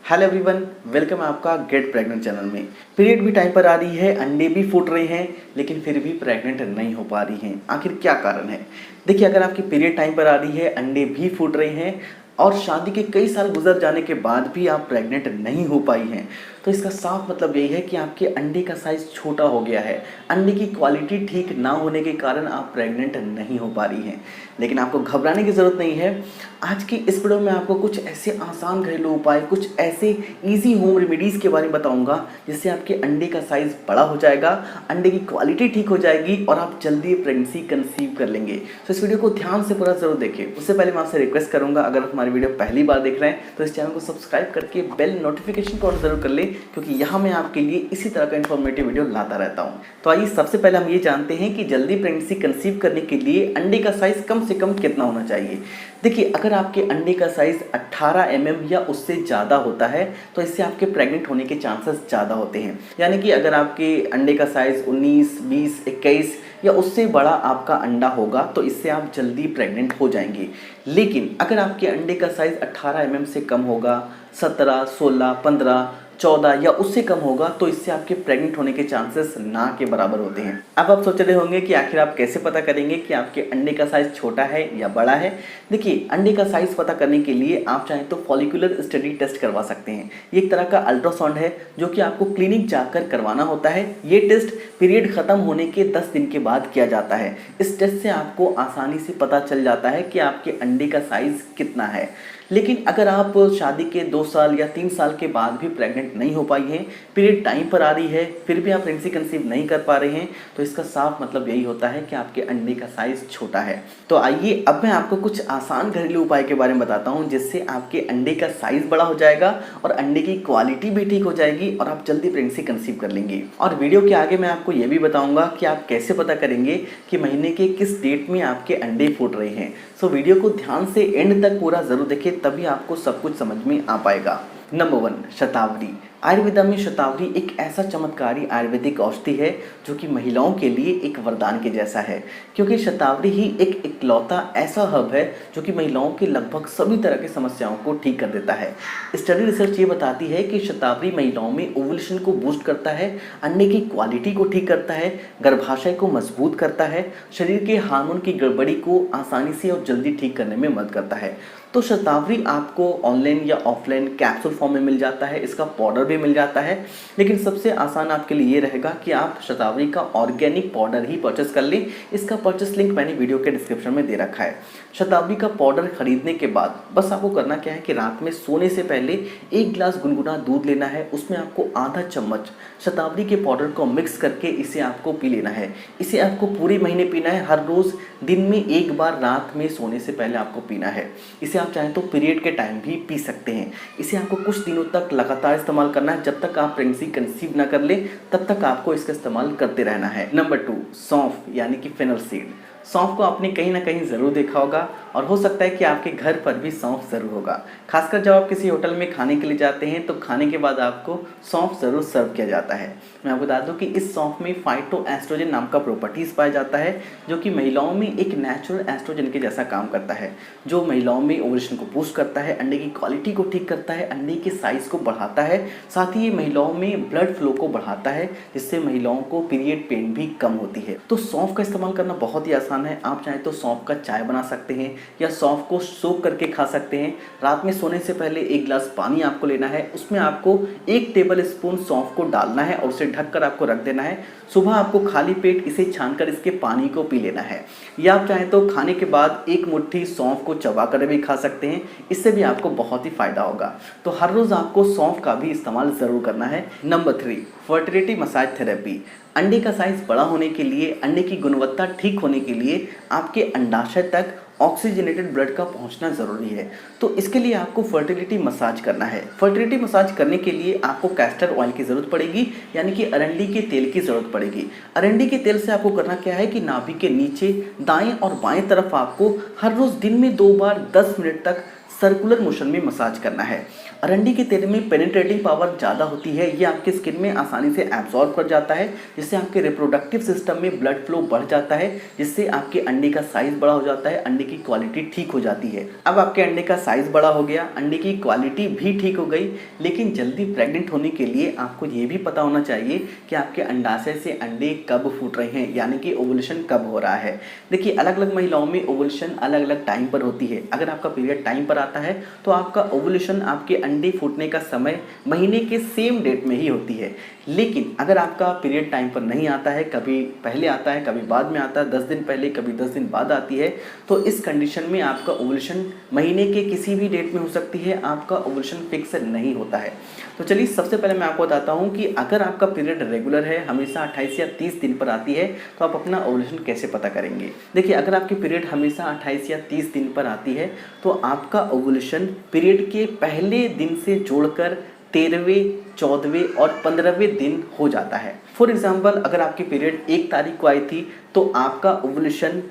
Hello everyone, welcome है आपका get pregnant channel में। पीरियड भी टाइम पर आ रही है, अंडे भी फूट रहे हैं, लेकिन फिर भी प्रेग्नेंट नहीं हो पा रही हैं। आखिर क्या कारण है? देखिए, अगर आपकी पीरियड टाइम पर आ रही है, अंडे भी फूट रहे हैं और शादी के कई साल गुजर जाने के बाद भी आप प्रेग्नेंट नहीं हो पाई हैं, तो इसका साफ मतलब यही है कि आपके अंडे का साइज़ छोटा हो गया है। अंडे की क्वालिटी ठीक ना होने के कारण आप प्रेग्नेंट नहीं हो पा रही हैं। लेकिन आपको घबराने की ज़रूरत नहीं है। आज की इस वीडियो में आपको कुछ ऐसे आसान घरेलू उपाय, कुछ ऐसे ईजी होम रेमेडीज़ के बारे में बताऊंगा जिससे आपके अंडे का साइज़ बड़ा हो जाएगा, अंडे की क्वालिटी ठीक हो जाएगी और आप जल्दी प्रेगनेंसी कंसीव कर लेंगे। तो इस वीडियो को ध्यान से पूरा ज़रूर देखिए। उससे पहले मैं आपसे रिक्वेस्ट करूंगा, अगर आप हमारी वीडियो पहली बार देख रहे हैं तो इस चैनल को सब्सक्राइब करके बेल नोटिफिकेशन को ऑन जरूर कर लें, क्योंकि यहाँ मैं आपके लिए इसी तरह का इन्फॉर्मेटिव वीडियो लाता रहता हूँ। तो आइए सबसे पहले हम ये जानते हैं कि जल्दी प्रेगनेंसी कंसीव करने के लिए अंडे का साइज़ कम से कम कितना होना चाहिए। देखिए, अगर आपके अंडे का साइज़ 18 mm या उससे ज़्यादा होता है तो इससे आपके प्रेग्नेंट होने के चांसेस ज़्यादा होते हैं। यानी कि अगर आपके अंडे का साइज़ 19, 20, 21 या उससे बड़ा आपका अंडा होगा तो इससे आप जल्दी प्रेग्नेंट हो जाएंगे। लेकिन अगर आपके अंडे का साइज़ 18 mm से कम होगा, 17, 16, 15, 14 या उससे कम होगा तो इससे आपके प्रेग्नेंट होने के चांसेस ना के बराबर होते हैं। अब आप सोच रहे होंगे कि आखिर आप कैसे पता करेंगे कि आपके अंडे का साइज़ छोटा है या बड़ा है। देखिए, अंडे का साइज़ पता करने के लिए आप चाहें तो फॉलिकुलर स्टडी टेस्ट करवा सकते हैं। ये एक तरह का अल्ट्रासाउंड है जो कि आपको क्लिनिक जाकर करवाना होता है। ये टेस्ट पीरियड ख़त्म होने के 10 दिन के बाद किया जाता है। इस टेस्ट से आपको आसानी से पता चल जाता है कि आपके अंडे का साइज़ कितना है। लेकिन अगर आप शादी के 2 साल या 3 साल के बाद भी प्रेग्नेंट नहीं हो पाई हैं, पीरियड टाइम पर आ रही है, फिर भी आप प्रेगनेंसी कंसीव नहीं कर पा रहे हैं, तो इसका साफ मतलब यही होता है कि आपके अंडे का साइज़ छोटा है। तो आइए अब मैं आपको कुछ आसान घरेलू उपाय के बारे में बताता हूं जिससे आपके अंडे का साइज़ बड़ा हो जाएगा और अंडे की क्वालिटी भी ठीक हो जाएगी और आप जल्दी प्रेगनेंसी कंसीव कर लेंगे। और वीडियो के आगे मैं आपको ये भी बताऊँगा कि आप कैसे पता करेंगे कि महीने के किस डेट में आपके अंडे फूट रहे हैं। सो वीडियो को ध्यान से एंड तक पूरा ज़रूर देखें, तभी आपको सब कुछ समझ में आ पाएगा। नंबर 1, शतावरी। आयुर्वेदा में शतावरी एक ऐसा चमत्कारी आयुर्वेदिक औषधि है जो कि महिलाओं के लिए एक वरदान के जैसा है, क्योंकि शतावरी ही एक इकलौता ऐसा हर्ब है जो कि महिलाओं के लगभग सभी तरह की समस्याओं को ठीक कर देता है। स्टडी रिसर्च ये बताती है कि शतावरी महिलाओं में ओवुलेशन को बूस्ट करता है, अंडे की क्वालिटी को ठीक करता है, गर्भाशय को मजबूत करता है, शरीर के हार्मोन की गड़बड़ी को आसानी से और जल्दी ठीक करने में मदद करता है। तो शतावरी आपको ऑनलाइन या ऑफलाइन कैप्सूल फॉर्म में मिल जाता है, इसका पाउडर भी मिल जाता है, लेकिन सबसे आसान आपके लिए ये रहेगा कि आप शतावरी का ऑर्गेनिक पाउडर ही परचेस कर लें। इसका परचेस लिंक मैंने वीडियो के डिस्क्रिप्शन में दे रखा है। शतावरी का पाउडर खरीदने के बाद बस आपको करना क्या है कि रात में सोने से पहले 1 गिलास गुनगुना दूध लेना है, उसमें आपको आधा चम्मच शतावरी के पाउडर को मिक्स करके इसे आपको पी लेना है। इसे आपको पूरे महीने पीना है, हर रोज़ दिन में 1 बार रात में सोने से पहले आपको पीना है। इसे आप चाहें तो पीरियड के टाइम भी पी सकते हैं। इसे आपको कुछ दिनों तक लगातार इस्तेमाल करना है, जब तक आप प्रेगनेंसी कंसीव ना कर ले तब तक आपको इसका इस्तेमाल करते रहना है। नंबर 2, सौंफ यानी कि फेनल सीड। सौंफ को आपने कहीं ना कहीं ज़रूर देखा होगा और हो सकता है कि आपके घर पर भी सौंफ ज़रूर होगा। खासकर जब आप किसी होटल में खाने के लिए जाते हैं तो खाने के बाद आपको सौंफ ज़रूर सर्व किया जाता है। मैं आपको बता दूं कि इस सौंफ में फाइटोएस्ट्रोजन नाम का प्रॉपर्टीज़ पाया जाता है जो कि महिलाओं में एक नेचुरल एस्ट्रोजन के जैसा काम करता है, जो महिलाओं में ओवुलेशन को बूस्ट करता है, अंडे की क्वालिटी को ठीक करता है, अंडे के साइज़ को बढ़ाता है, साथ ही ये महिलाओं में ब्लड फ्लो को बढ़ाता है, जिससे महिलाओं को पीरियड पेन भी कम होती है। तो सौंफ का इस्तेमाल करना बहुत ही आसान है। आप चाहें तो सौंफ का चाय बना सकते हैं या सौंफ को सोक करके खा सकते हैं। रात में सोने से पहले 1 गिलास पानी आपको लेना है, उसमें आपको 1 टेबल स्पून सौंफ को डालना है और उसे ढककर आपको रख देना है। सुबह आपको खाली पेट इसे छानकर इसके पानी को पी लेना है, या आप चाहें तो खाने के बाद 1 मुट्ठी सौंफ को चबा कर भी खा सकते हैं। इससे भी आपको बहुत ही फायदा होगा। तो हर रोज़ आपको सौंफ का भी इस्तेमाल ज़रूर करना है। Number 3, fertility massage therapy. अंडे का साइज़ बड़ा होने के लिए, अंडे की गुणवत्ता ठीक होने के लिए आपके अंडाशय तक ऑक्सीजनेटेड ब्लड का पहुंचना ज़रूरी है। तो इसके लिए आपको फर्टिलिटी मसाज करना है। फर्टिलिटी मसाज करने के लिए आपको कैस्टर ऑयल की ज़रूरत पड़ेगी, यानी कि अरंडी के तेल की ज़रूरत पड़ेगी। अरंडी के तेल से आपको करना क्या है कि नाभि के नीचे दाएं और बाएं तरफ आपको हर रोज़ दिन में 2 बार 10 मिनट तक सर्कुलर मोशन में मसाज करना है। अरंडी के तेल में पेनिट्रेटिंग पावर ज़्यादा होती है, ये आपके स्किन में आसानी से एब्जॉर्ब कर जाता है, जिससे आपके रिप्रोडक्टिव सिस्टम में ब्लड फ्लो बढ़ जाता है, जिससे आपके अंडे का साइज़ बड़ा हो जाता है, अंडे की क्वालिटी ठीक हो जाती है। अब आपके अंडे का साइज़ बड़ा हो गया, अंडे की क्वालिटी भी ठीक हो गई, लेकिन जल्दी प्रेग्नेंट होने के लिए आपको ये भी पता होना चाहिए कि आपके अंडाशय से अंडे कब फूट रहे हैं, यानी कि ओवुलेशन कब हो रहा है। देखिए, अलग अलग महिलाओं में ओवुलेशन अलग अलग टाइम पर होती है। अगर आपका पीरियड टाइम पर आता है तो आपका ओवुलेशन, आपके अंडे फूटने का समय महीने के सेम डेट में ही होती है। लेकिन अगर आपका पीरियड टाइम पर नहीं आता है, कभी पहले आता है कभी बाद में आता है, 10 दिन पहले कभी 10 दिन बाद आती है, तो इस कंडीशन में आपका ओवुलेशन महीने के किसी भी डेट में हो सकती है, आपका ओवुलेशन फिक्स नहीं होता है। तो चलिए, सबसे पहले मैं आपको बताता हूँ कि अगर आपका पीरियड रेगुलर है, हमेशा 28 या 30 दिन पर आती है, तो आप अपना ओवुलेशन कैसे पता करेंगे। देखिए, अगर आपकी पीरियड हमेशा 28 या 30 दिन पर आती है तो आपका ओवुलेशन पीरियड के पहले दिन से जोड़कर 13वें, 14वें और 15वें दिन हो जाता है। फॉर एग्जाम्पल, अगर आपकी पीरियड 1 तारीख को आई थी तो आपका ओवुलेशन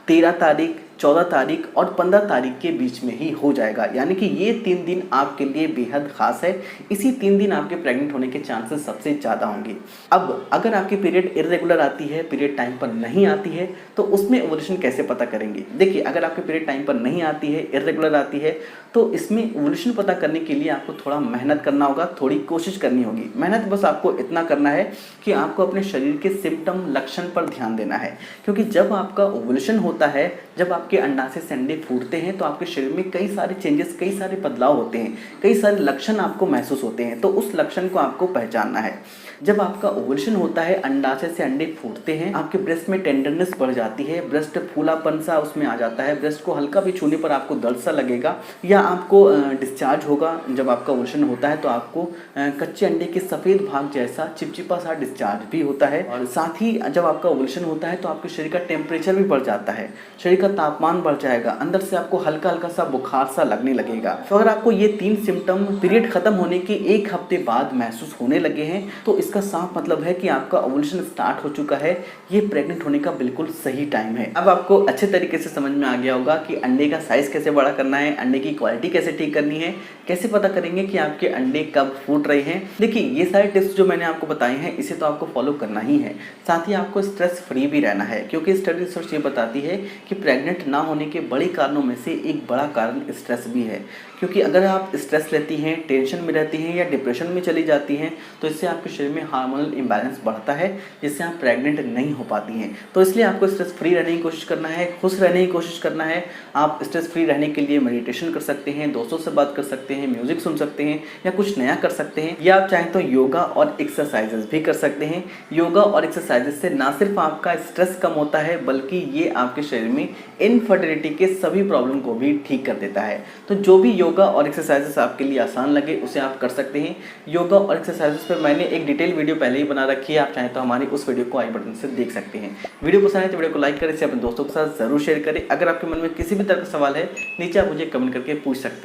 13 तारीख, 14 तारीख और 15 तारीख के बीच में ही हो जाएगा, यानी कि ये 3 दिन आपके लिए बेहद खास है। इसी 3 दिन आपके प्रेग्नेंट होने के चांसेस सबसे ज़्यादा होंगे। अब अगर आपकी पीरियड इरेगुलर आती है, पीरियड टाइम पर नहीं आती है, तो उसमें ओवुलेशन कैसे पता करेंगे। देखिए, अगर आपकी पीरियड टाइम पर नहीं आती है, इरेगुलर आती है, तो इसमें ओवुलेशन पता करने के लिए आपको थोड़ा मेहनत करना होगा, थोड़ी कोशिश करनी होगी। मेहनत बस आपको इतना करना है कि आपको अपने शरीर के सिम्टम, लक्षण पर ध्यान देना है, क्योंकि जब आपका ओवुलेशन होता है, जब आपके अंडाशय से अंडे फूटते हैं, तो आपके शरीर में कई सारे चेंजेस, कई सारे बदलाव होते हैं, कई सारे लक्षण आपको महसूस होते हैं। तो उस लक्षण को आपको पहचानना है। जब आपका ओवुलेशन होता है, अंडाशय से अंडे फूटते हैं, आपके ब्रेस्ट में टेंडरनेस बढ़ जाती है, ब्रेस्ट फूलापन सा उसमें आ जाता है, ब्रेस्ट को हल्का भी छूने पर आपको दर्द सा लगेगा, या आपको डिस्चार्ज होगा। जब आपका ओवुलेशन होता है तो आपको कच्चे अंडे के सफ़ेद भाग जैसा चिपचिपा सा डिस्चार्ज भी होता है। और साथ ही जब आपका ओवुलेशन होता है तो आपके शरीर का टेम्परेचर भी बढ़ जाता है, शरीर का तापमान बढ़ जाएगा, अंदर से आपको हल्का हल्का सा बुखार सा लगने लगेगा। तो अगर आपको ये 3 सिम्टम पीरियड खत्म होने के 1 हफ्ते बाद महसूस होने लगे हैं, तो इसका साफ मतलब है कि आपका ओवुलेशन स्टार्ट हो चुका है। ये प्रेग्नेंट होने का बिल्कुल सही टाइम है। अब आपको अच्छे तरीके से समझ में आ गया होगा कि अंडे का साइज कैसे बड़ा करना है, अंडे की क्वालिटी कैसे ठीक करनी है, कैसे पता करेंगे कि आपके अंडे कब फूट रहे हैं। देखिए, ये सारे टिप्स जो मैंने आपको बताए हैं, इसे तो आपको फॉलो करना ही है। साथ ही आपको स्ट्रेस फ्री भी रहना है, क्योंकि स्टडी रिसर्च ये बताती है कि प्रेग्नेंट ना होने के बड़े कारणों में से एक बड़ा कारण स्ट्रेस भी है। क्योंकि अगर आप स्ट्रेस लेती हैं, टेंशन में रहती हैं या डिप्रेशन में चली जाती हैं, तो इससे आपके शरीर में हार्मोनल इम्बैलेंस बढ़ता है, जिससे आप प्रेग्नेंट नहीं हो पाती हैं। तो इसलिए आपको स्ट्रेस फ्री रहने की कोशिश करना है, खुश रहने की कोशिश करना है। आप स्ट्रेस फ्री रहने के लिए मेडिटेशन कर सकते हैं, दोस्तों से बात कर सकते हैं, म्यूजिक सुन सकते हैं, या कुछ नया कर सकते हैं, या आप चाहें तो योगा और एक्सरसाइजेस भी कर सकते हैं। योगा और एक्सरसाइजेस से ना सिर्फ आपका स्ट्रेस कम होता है, बल्कि ये आपके शरीर में इनफर्टिलिटी के सभी प्रॉब्लम को भी ठीक कर देता है। तो जो भी योगा और एक्सरसाइजेस आपके लिए आसान लगे, उसे आप कर सकते हैं। योगा और एक्सरसाइजेस पर मैंने एक डिटेल वीडियो पहले ही बना रखी है, आप चाहें तो हमारी उस वीडियो को आई बटन से देख सकते हैं। वीडियो पसंद है तो वीडियो को लाइक करें, इसे अपने दोस्तों के साथ जरूर शेयर करें। अगर आपके मन में किसी भी तरह का सवाल है, नीचे आप मुझे कमेंट करके पूछ सकते हैं।